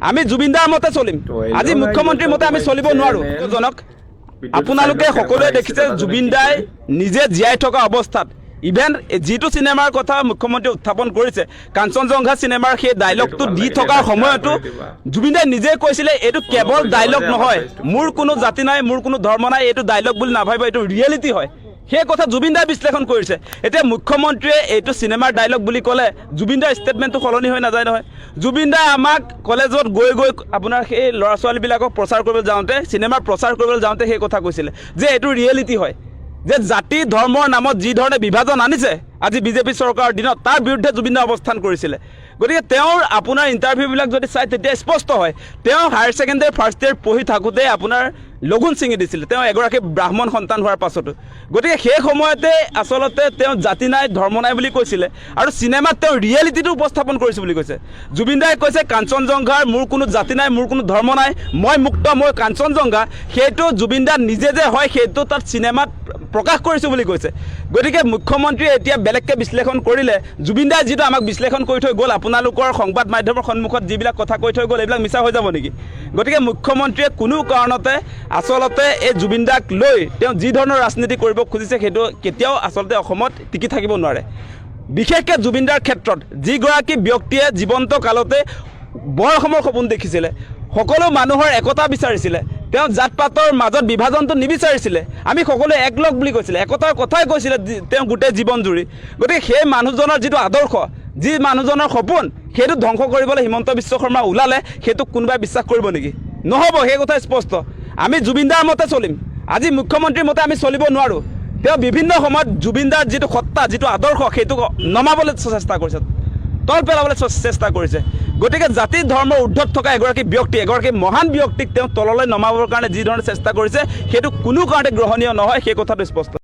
আমি জুবিনদাৰ মতে চলিম আজি মুখ্যমন্ত্ৰীৰ মতে আমি চলিব নোৱাৰো জনক আপোনালোকে সকলোৱে দেখিছে জুবিনদাই নিজে জীয়াই থকা অৱস্থাত ইভেন যেটো সিনেমাৰ কথা মুখ্যমন্ত্ৰী উত্থাপন কৰিছে কাঞ্চনজংঘা সিনেমাৰ সেই ডায়লগটো দি থকাৰ সময়তো জুবিনদাই নিজে কৈছিলে এটো কেৱল ডায়লগ নহয় মোৰ কোনো জাতি নাই মোৰ কোনো ধৰ্ম নাই এটো ডায়লগ বুলি নাভাবিব এটো ৰিয়েলিটি হয় সেই কথা জুবিনদাই বিশ্লেষণ কৰিছে এতিয়া মুখ্যমন্ত্ৰীয়ে এটো সিনেমাৰ ডায়লগ বুলি ক'লে জুবিনদাৰ ষ্টেটমেন্টটো সলনি হৈ নাযায় নহয় জুবিনদাই আমাক কলেজত গৈ আপোনাৰ সেই ল'ৰা ছোৱালীবিলাকক প্ৰচাৰ কৰিবলৈ যাওঁতে সিনেমাৰ প্ৰচাৰ কৰিবলৈ যাওঁতে সেই কথা কৈছিলে যে এটো ৰিয়েলিটি হয় যে জাতি ধৰ্মৰ নামত যি ধৰণে বিভাজন আনিছে আজি বিজেপি চৰকাৰৰ দিনত তাৰ বিৰুদ্ধে জুবিনদা অৱস্থান কৰিছিলে গতিকে তেওঁৰ আপোনাৰ ইণ্টাৰভিউবিলাক যদি চাই তেতিয়া স্পষ্ট হয় তেওঁ হায়াৰ ছেকেণ্ডাৰী ফাৰ্ষ্ট ইয়াৰ পঢ়ি থাকোঁতে আপোনাৰ লগুণ ছিঙি দিছিলে তেওঁ এগৰাকী ব্ৰাহ্মণ সন্তান হোৱাৰ পাছতো গতিকে সেই সময়তে আচলতে তেওঁ জাতি নাই ধৰ্ম নাই বুলি কৈছিলে আৰু চিনেমাত তেওঁ ৰিয়েলিটিটো উপস্থাপন কৰিছে বুলি কৈছে জুবিনদাই কৈছে কাঞ্চনজংঘাৰ মোৰ কোনো জাতি নাই মোৰ কোনো ধৰ্ম নাই মই মুক্ত মই কাঞ্চনজংঘা সেইটো জুবিনদা নিজে যে হয় সেইটো তাত চিনেমাত প্ৰকাশ কৰিছো বুলি কৈছে গতিকে মুখ্যমন্ত্ৰীয়ে এতিয়া বেলেগকৈ বিশ্লেষণ কৰিলে জুবিনদাই যিটো আমাক বিশ্লেষণ কৰি থৈ গ'ল আপোনালোকৰ সংবাদ মাধ্যমৰ সন্মুখত যিবিলাক কথা কৈ থৈ গ'ল এইবিলাক মিছা হৈ যাব নেকি গতিকে মুখ্যমন্ত্ৰীয়ে কোনো কাৰণতে আচলতে এই জুবিনদাক লৈ তেওঁ যি ধৰণৰ ৰাজনীতি কৰিব খুজিছে সেইটো কেতিয়াও আচলতে অসমত টিকি থাকিব নোৱাৰে বিশেষকৈ জুবিনদাৰ ক্ষেত্ৰত যিগৰাকী ব্যক্তিয়ে জীৱন্ত কালতে বৰ অসমৰ সপোন দেখিছিলে সকলো মানুহৰ একতা বিচাৰিছিলে তেওঁ জাত পাতৰ মাজত বিভাজনটো নিবিচাৰিছিলে আমি সকলোৱে একলগ বুলি কৈছিলে একতাৰ কথাই কৈছিলে তেওঁ গোটেই জীৱন জুৰি গতিকে সেই মানুহজনৰ যিটো আদৰ্শ যি মানুহজনৰ সপোন সেইটো ধ্বংস কৰিবলৈ হিমন্ত বিশ্ব শৰ্মা ওলালে সেইটো কোনোবাই বিশ্বাস কৰিব নেকি নহ'ব সেই কথা স্পষ্ট আমি জুবিনদাৰ মতে চলিম আজি মুখ্যমন্ত্ৰীৰ মতে আমি চলিব নোৱাৰো তেওঁ বিভিন্ন সময়ত জুবিনদাৰ যিটো সত্তা যিটো আদৰ্শ সেইটো নমাবলৈ চেষ্টা কৰিছে তল পেলাবলৈ চেষ্টা কৰিছে গতিকে জাতি ধৰ্মৰ ঊৰ্ধত থকা এগৰাকী ব্যক্তি এগৰাকী মহান ব্যক্তিক তেওঁ তললৈ নমাবৰ কাৰণে যি ধৰণে চেষ্টা কৰিছে সেইটো কোনো কাৰণতে গ্ৰহণীয় নহয় সেই কথাটো স্পষ্ট